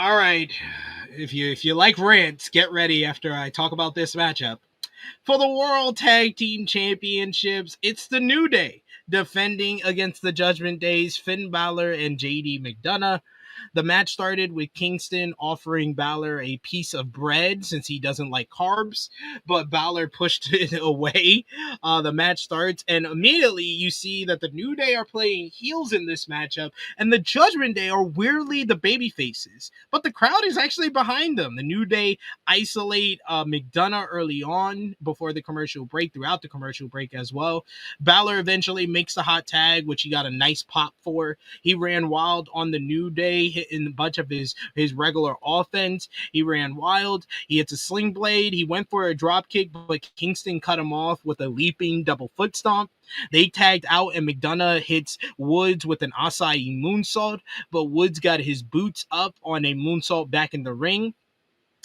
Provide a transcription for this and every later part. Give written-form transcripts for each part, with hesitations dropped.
All right. If you like rants, get ready after I talk about this matchup. For the World Tag Team Championships, it's the New Day defending against the Judgment Day's Finn Balor and JD McDonough. The match started with Kingston offering Balor a piece of bread since he doesn't like carbs, but Balor pushed it away. The match starts, and immediately you see that the New Day are playing heels in this matchup, and the Judgment Day are weirdly the baby faces, but the crowd is actually behind them. The New Day isolate McDonough early on before the commercial break, throughout the commercial break as well. Balor eventually makes the hot tag, which he got a nice pop for. He ran wild on the New Day, hitting a bunch of his regular offense. He ran wild. He hits a sling blade. He went for a drop kick, but Kingston cut him off with a leaping double foot stomp. They tagged out, and McDonough hits Woods with an acai moonsault, but Woods got his boots up on a moonsault back in the ring.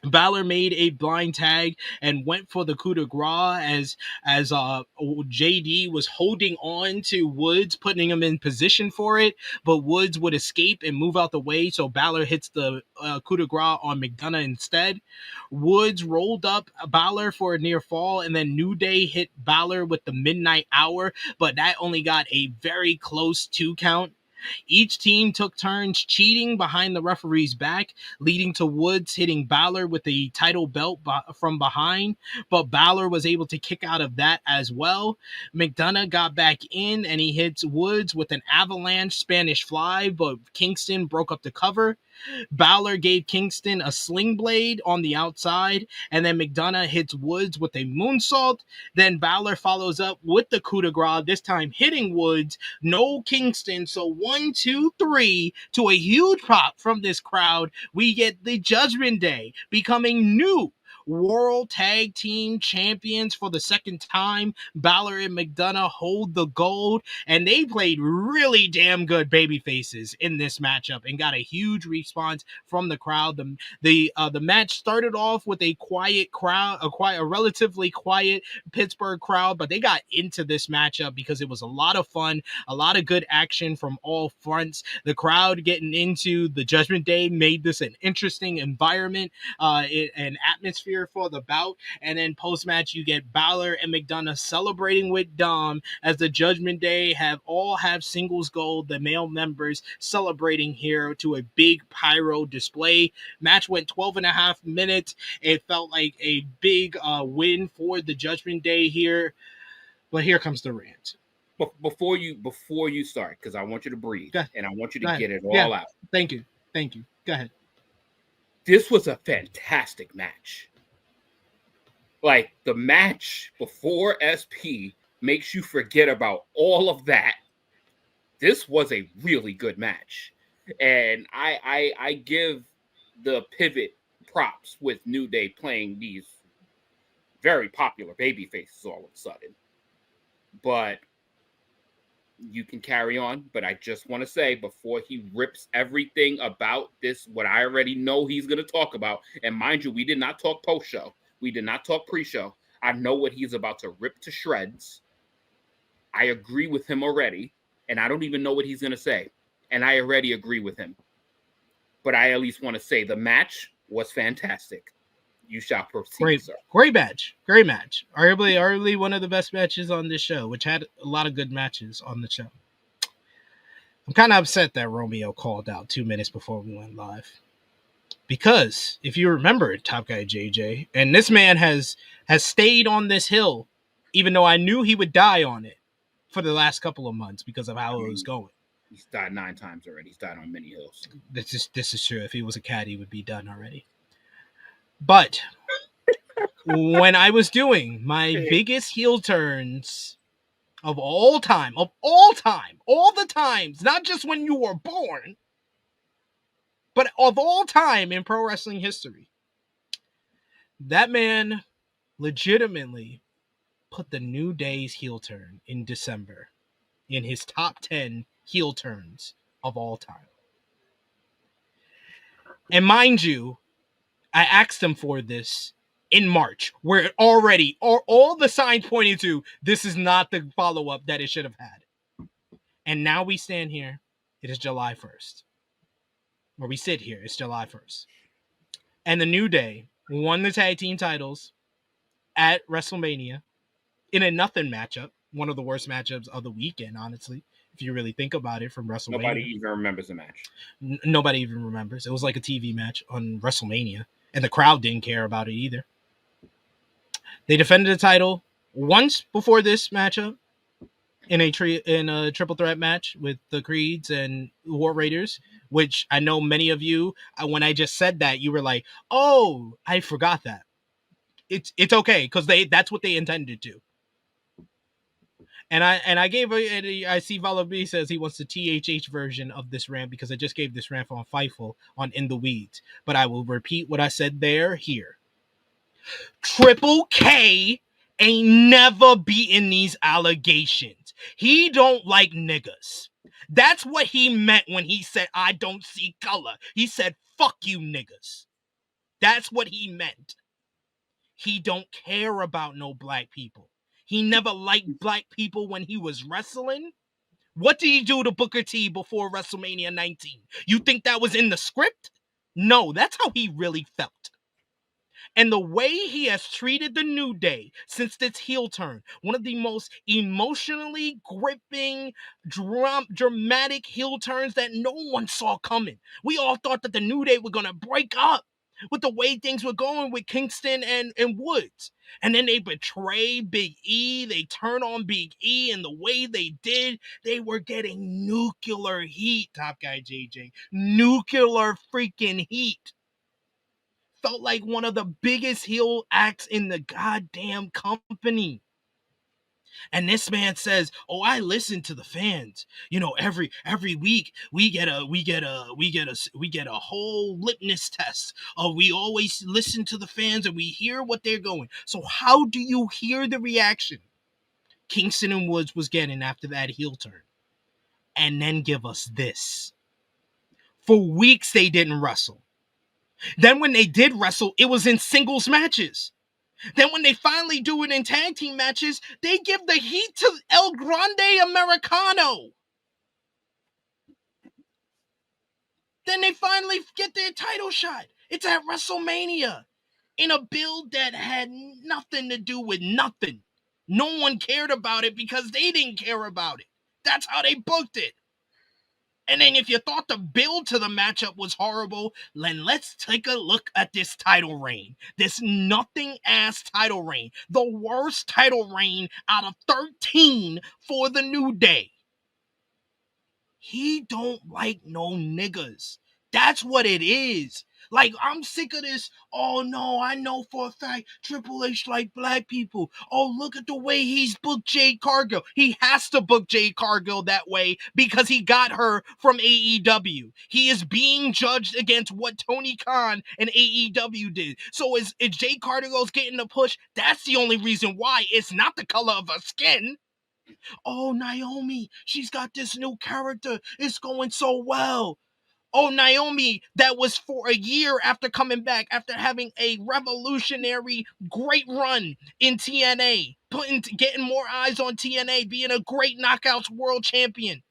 Balor made a blind tag and went for the coup de grace as JD was holding on to Woods, putting him in position for it, but Woods would escape and move out the way, so Balor hits the coup de grace on McDonough instead. Woods rolled up Balor for a near fall, and then New Day hit Balor with the Midnight Hour, but that only got a very close 2 count. Each team took turns cheating behind the referee's back, leading to Woods hitting Balor with the title belt from behind, but Balor was able to kick out of that as well. McDonough got back in, and he hits Woods with an avalanche Spanish fly, but Kingston broke up the cover. Balor gave Kingston a sling blade on the outside, and then McDonough hits Woods with a moonsault. Then Balor follows up with the coup de grace, this time hitting Woods, no Kingston. So 1, 2, 3 to a huge pop from this crowd. We get the Judgment Day becoming new World Tag Team Champions for the second time. Balor and McDonough hold the gold, and they played really damn good baby faces in this matchup and got a huge response from the crowd. The match started off with a quiet crowd, a relatively quiet Pittsburgh crowd, but they got into this matchup because it was a lot of fun, a lot of good action from all fronts. The crowd getting into the Judgment Day made this an interesting environment, an atmosphere for the bout. And then post-match, you get Balor and McDonough celebrating with Dom as the Judgment Day have singles gold. The male members celebrating here to a big pyro display. Match went 12 and a half minutes. It felt like a big win for the Judgment Day here. But here comes the rant. Before you start, because I want you to breathe and I want you to get it all out. Thank you. Go ahead. This was a fantastic match. Like, the match before SP makes you forget about all of that. This was a really good match. And I give the pivot props with New Day playing these very popular baby faces all of a sudden. But you can carry on. But I just want to say, before he rips everything about this, what I already know he's going to talk about, and mind you, we did not talk post-show. We did not talk pre-show. I know what he's about to rip to shreds. I agree with him already, and I don't even know what he's going to say. And I already agree with him. But I at least want to say the match was fantastic. You shall proceed, sir. Great match. Arguably one of the best matches on this show, which had a lot of good matches on the show. I'm kind of upset that Romeo called out 2 minutes before we went live. Because if you remember, Top Guy JJ, and this man has stayed on this hill, even though I knew he would die on it for the last couple of months because of how it was going. He's died 9 times already. He's died on many hills. This is true. If he was a cat, he would be done already. But when I was doing my biggest heel turns of all time, all the times, not just when you were born, but of all time in pro wrestling history, that man legitimately put the New Day's heel turn in December in his top 10 heel turns of all time. And mind you, I asked him for this in March, where it already, all the signs pointing to this is not the follow-up that it should have had. And now we stand here. It is July 1st. where we sit here, it's July 1st. And the New Day won the tag team titles at WrestleMania in a nothing matchup. One of the worst matchups of the weekend, honestly, if you really think about it, from WrestleMania. Nobody even remembers the match. Nobody even remembers. It was like a TV match on WrestleMania, and the crowd didn't care about it either. They defended the title once before this matchup in a triple threat match with the Creeds and War Raiders, which I know many of you, when I just said that, you were like, "Oh, I forgot that." It's okay, because that's what they intended to. And I gave I see Vala B says he wants the THH version of this rant, because I just gave this rant on Fightful on In the Weeds. But I will repeat what I said there here. Triple K ain't never beaten these allegations. He don't like niggas. That's what he meant when he said, "I don't see color." He said, "Fuck you niggas." That's what he meant. He don't care about no black people. He never liked black people when he was wrestling. What did he do to Booker T before WrestleMania 19? You think that was in the script? No, that's how he really felt. And the way he has treated the New Day since this heel turn, one of the most emotionally gripping, dramatic heel turns that no one saw coming. We all thought that the New Day were going to break up with the way things were going with Kingston and Woods. And then they betray Big E. They turn on Big E, and the way they did, they were getting nuclear heat, Top Guy JJ. Nuclear freaking heat. Felt like one of the biggest heel acts in the goddamn company. And this man says, "Oh, I listen to the fans. You know, every week we get a whole litmus test. We always listen to the fans and we hear what they're going." So how do you hear the reaction Kingston and Woods was getting after that heel turn? And then give us this. For weeks they didn't wrestle. Then when they did wrestle, it was in singles matches. Then when they finally do it in tag team matches, they give the heat to El Grande Americano. Then they finally get their title shot. It's at WrestleMania in a build that had nothing to do with nothing. No one cared about it because they didn't care about it. That's how they booked it. And then if you thought the build to the matchup was horrible, then let's take a look at this title reign. This nothing-ass title reign. The worst title reign out of 13 for the New Day. He don't like no niggas. That's what it is. Like, I'm sick of this. "Oh, no, I know for a fact Triple H like black people. Oh, look at the way he's booked Jade Cargill." He has to book Jade Cargill that way because he got her from AEW. He is being judged against what Tony Khan and AEW did. So is Jade Cargill's getting the push? That's the only reason why. It's not the color of her skin. "Oh, Naomi, she's got this new character. It's going so well." Oh, Naomi, that was for a year after coming back, after having a revolutionary, great run in TNA, getting more eyes on TNA, being a great Knockouts world champion.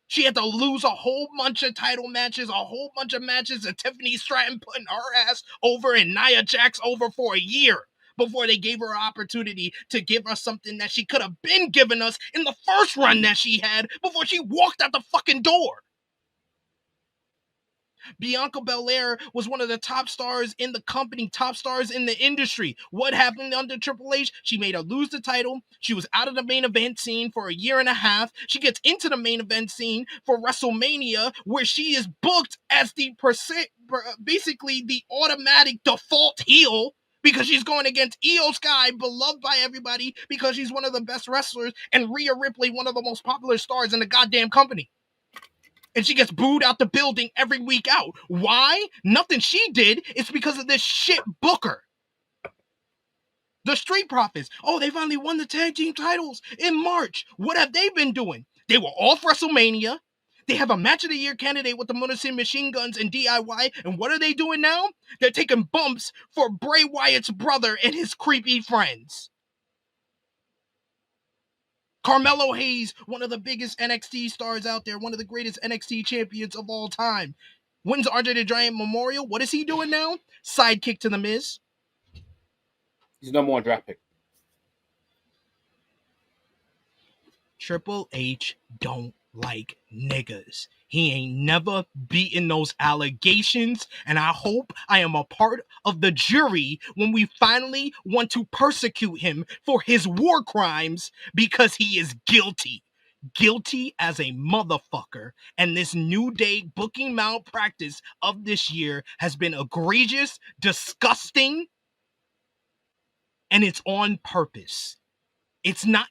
She had to lose a whole bunch of title matches, a whole bunch of matches, and Tiffany Stratton putting her ass over and Nia Jax over for a year before they gave her an opportunity to give us something that she could have been giving us in the first run that she had before she walked out the fucking door. Bianca Belair was one of the top stars in the company, top stars in the industry. What happened under Triple H? She made her lose the title. She was out of the main event scene for a year and a half. She gets into the main event scene for WrestleMania, where she is booked as basically the automatic default heel, because she's going against Io Sky, beloved by everybody because she's one of the best wrestlers, and Rhea Ripley, one of the most popular stars in the goddamn company. And she gets booed out the building every week out. Why? Nothing she did. It's because of this shit booker. The Street Profits. Oh, they finally won the tag team titles in March. What have they been doing? They were off WrestleMania. They have a match of the year candidate with the Motor City Machine Guns and DIY. And what are they doing now? They're taking bumps for Bray Wyatt's brother and his creepy friends. Carmelo Hayes, one of the biggest NXT stars out there, one of the greatest NXT champions of all time. Wins Andre the Giant Memorial. What is he doing now? Sidekick to The Miz. He's number 1 draft pick. Triple H don't like niggas. He ain't never beaten those allegations, and I hope I am a part of the jury when we finally want to persecute him for his war crimes because he is guilty. Guilty as a motherfucker, and this New Day booking malpractice of this year has been egregious, disgusting, and it's on purpose. It's not,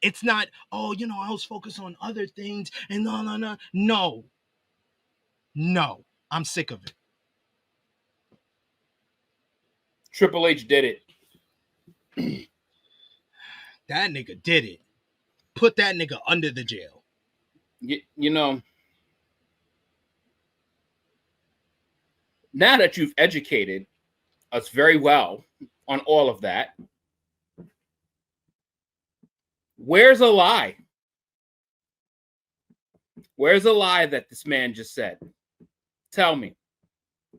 oh, I was focused on other things and no. I'm sick of it. Triple H did it. That nigga did it. Put that nigga under the jail. You know, now that you've educated us very well on all of that, where's a lie? Where's a lie that this man just said? Tell me.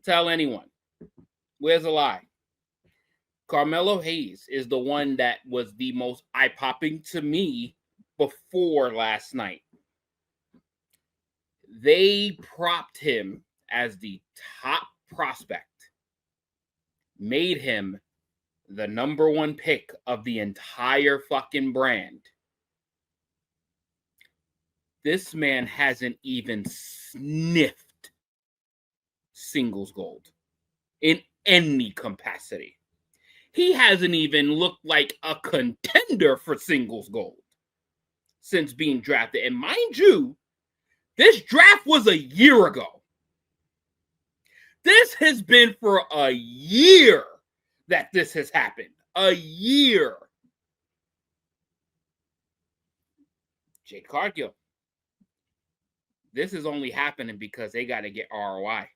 Tell anyone. Where's a lie? Carmelo Hayes is the one that was the most eye-popping to me before last night. They propped him as the top prospect, made him the number 1 pick of the entire fucking brand. This man hasn't even sniffed singles gold in any capacity. He hasn't even looked like a contender for singles gold since being drafted. And mind you, this draft was a year ago. This has been for a year that this has happened. A year. Jade Cargill. This is only happening because they got to get ROI.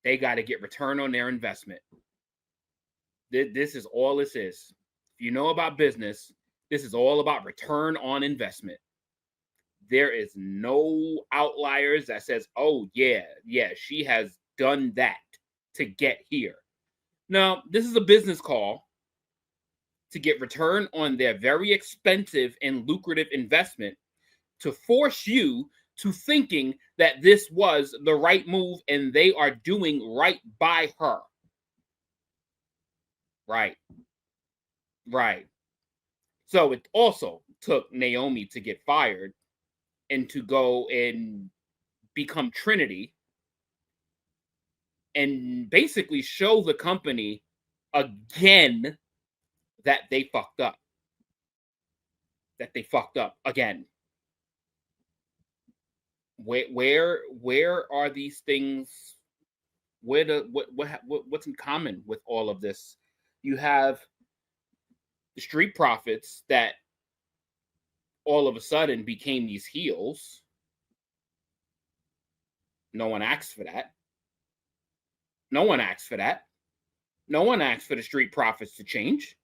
They got to get return on their investment. This is all this is. If you know about business, this is all about return on investment. There is no outliers that says, oh, yeah, she has done that to get here. No, this is a business call to get return on their very expensive and lucrative investment to force you to thinking that this was the right move and they are doing right by her. Right. So it also took Naomi to get fired and to go and become Trinity and basically show the company again that they fucked up. That they fucked up again. Where are these things? What's in common with all of this? You have the Street Profits that all of a sudden became these heels. No one asked for that. No one asked for the Street Profits to change.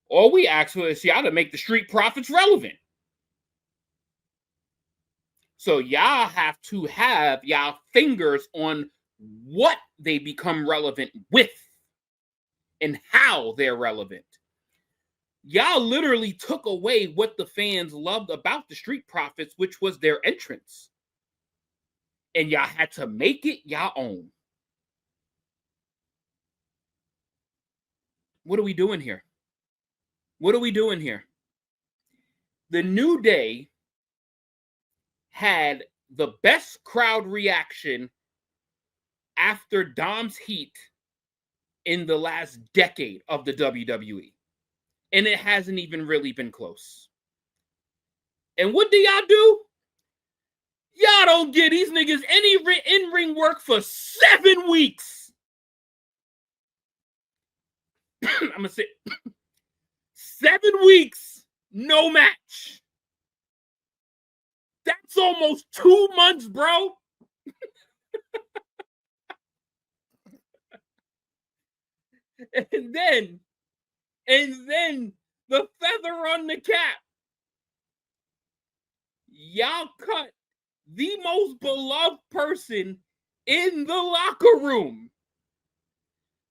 All we asked for is y'all to make the Street Profits relevant. So y'all have to have y'all fingers on what they become relevant with and how they're relevant. Y'all literally took away what the fans loved about the Street Profits, which was their entrance. And y'all had to make it y'all own. What are we doing here? The New Day had the best crowd reaction after Dom's Heat in the last decade of the WWE. And it hasn't even really been close. And what do y'all do? Y'all don't get these niggas any in-ring work for 7 weeks. I'm going to say 7 weeks, no match. That's almost 2 months, bro. And then the feather on the cap. Y'all cut the most beloved person in the locker room.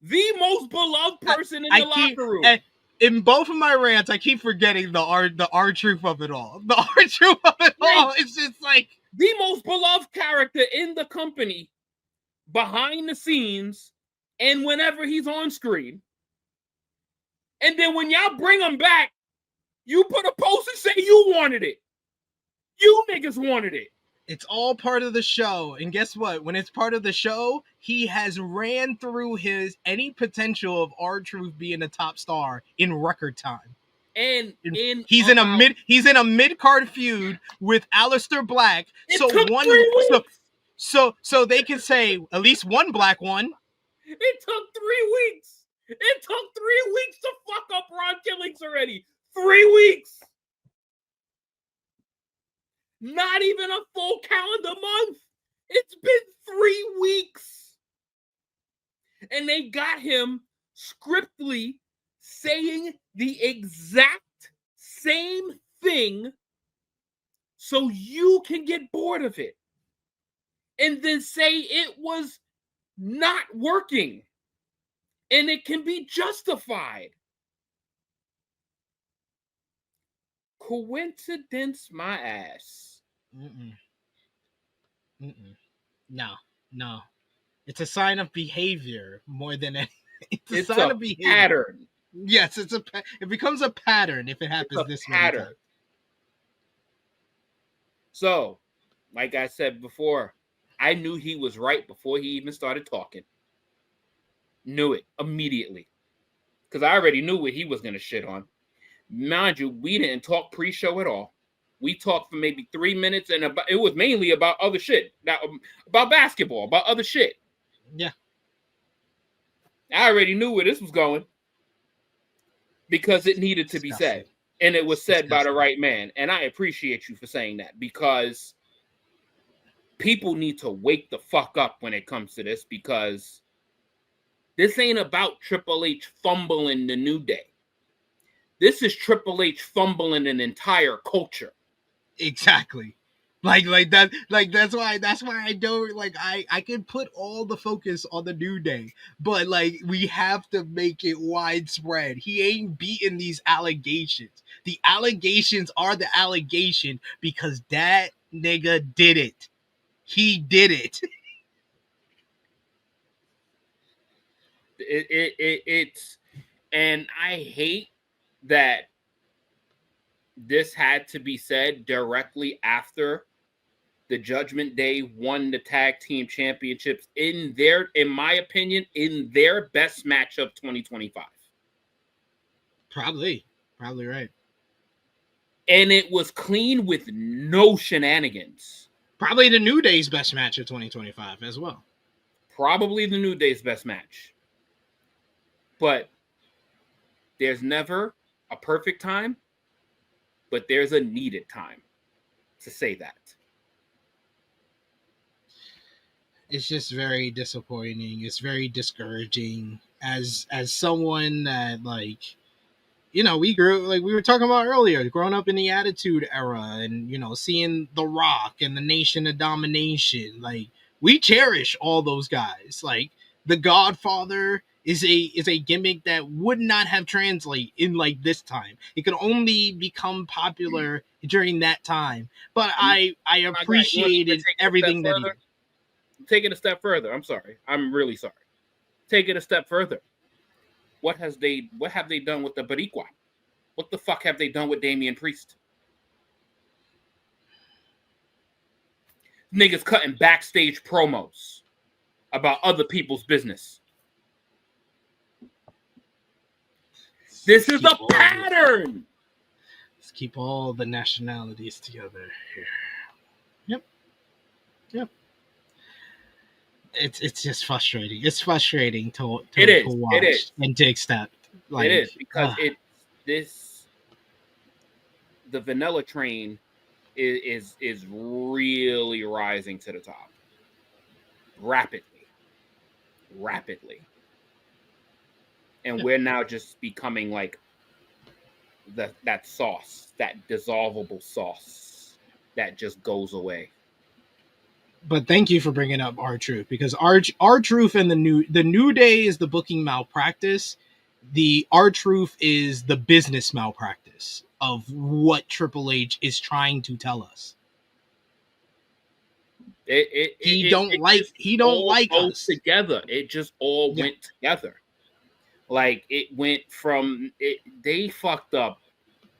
The most beloved person in the locker room. In both of my rants, I keep forgetting the R-Truth of it all. The R-Truth of it all is just like the most beloved character in the company, behind the scenes, and whenever he's on screen. And then when y'all bring him back, you put a post and say you wanted it. You niggas wanted it. It's all part of the show. And guess what? When it's part of the show, he has ran through any potential of R-Truth being a top star in record time. And he's in a mid-card feud with Aleister Black. So they can say at least one black one. It took 3 weeks. It took 3 weeks to fuck up Ron Killings already. 3 weeks. Not even a full calendar month. It's been 3 weeks. And they got him scriptly saying the exact same thing so you can get bored of it. And then say it was not working. And it can be justified. Coincidence my ass. No. It's a sign of behavior more than anything. It's a sign of behavior. Pattern. Yes, it becomes a pattern if it happens this pattern. Way. So, like I said before, I knew he was right before he even started talking. Knew it immediately. Because I already knew what he was going to shit on. Mind you, we didn't talk pre-show at all. We talked for maybe 3 minutes, and it was mainly about other shit. About basketball, about other shit. Yeah. I already knew where this was going. Because it needed to be said. And it was said by the right man. And I appreciate you for saying that. Because people need to wake the fuck up when it comes to this. Because this ain't about Triple H fumbling the New Day. This is Triple H fumbling an entire culture. Exactly. Like that. Like that's why I don't like. I can put all the focus on the New Day, but like we have to make it widespread. He ain't beating these allegations. The allegations are the allegation because that nigga did it. He did it. It's and I hate that this had to be said directly after the Judgment Day won the tag team championships in my opinion, in their best match of 2025. Probably right. And it was clean with no shenanigans. Probably the New Day's best match of 2025 as well. Probably the New Day's best match. But there's never a perfect time, but there's a needed time to say that. It's just very disappointing. It's very discouraging as someone that like, you know, we grew, like we were talking about earlier, growing up in the Attitude Era and, you know, seeing The Rock and the Nation of Domination. Like we cherish all those guys. Like The Godfather is a gimmick that would not have translated in like this time. It could only become popular during that time. But I appreciated everything that he did. Take it a step further. I'm sorry. I'm really sorry. Take it a step further. What have they done with the Boricua? What the fuck have they done with Damian Priest? Niggas cutting backstage promos about other people's business. This is a pattern. Let's keep all the nationalities together here. Yep. It's just frustrating. It's frustrating to watch and to accept. Like, it is because the vanilla train is really rising to the top rapidly, and we're now just becoming like that sauce, that dissolvable sauce that just goes away. But thank you for bringing up R-Truth, because R-Truth and the New Day is the booking malpractice. The R-Truth is the business malpractice of what Triple H is trying to tell us. He don't like us together. It just all went together. Like it went from it. They fucked up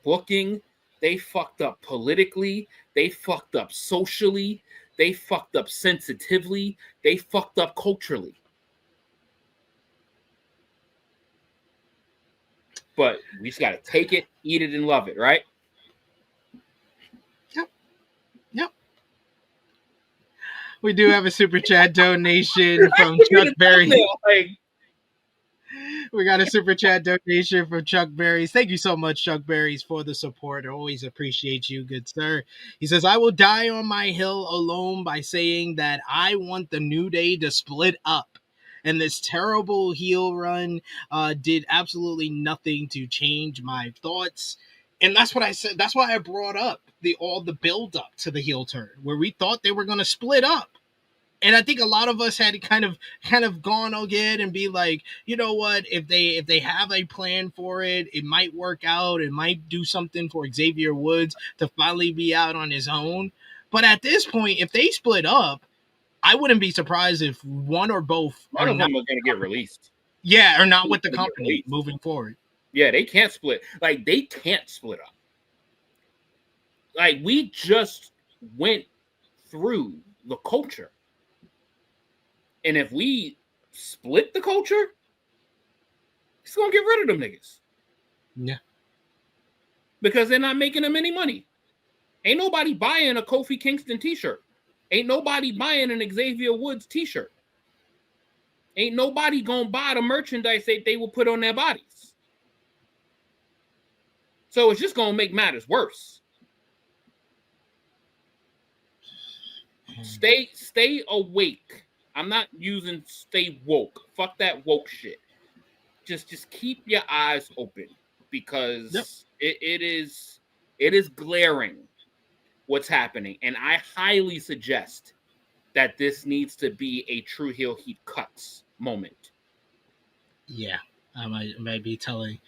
booking. They fucked up politically. They fucked up socially. They fucked up sensitively. They fucked up culturally. But we just got to take it, eat it, and love it, right? Yep. We do have a super chat donation from Chuck Berry. We got a super chat donation from Chuck Berries. Thank you so much, Chuck Berries, for the support. I always appreciate you, good sir. He says, I will die on my hill alone by saying that I want the New Day to split up. And this terrible heel run did absolutely nothing to change my thoughts. And that's what I said. That's why I brought up all the build up to the heel turn, where we thought they were going to split up. And I think a lot of us had kind of gone again and be like, you know what, if they have a plan for it, it might work out. It might do something for Xavier Woods to finally be out on his own. But at this point, if they split up, I wouldn't be surprised if one or both are going to get released. Yeah, or not with the company moving forward. Yeah, they can't split. Like, they can't split up. Like, we just went through the culture. And if we split the culture, it's going to get rid of them niggas. Yeah. Because they're not making them any money. Ain't nobody buying a Kofi Kingston t-shirt. Ain't nobody buying an Xavier Woods t-shirt. Ain't nobody going to buy the merchandise that they will put on their bodies. So it's just going to make matters worse. Stay awake. I'm not using stay woke. Fuck that woke shit. Just keep your eyes open, because it is glaring what's happening. And I highly suggest that this needs to be a true heel heat cuts moment. Yeah, I might be telling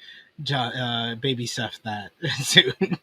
Baby Seth that soon.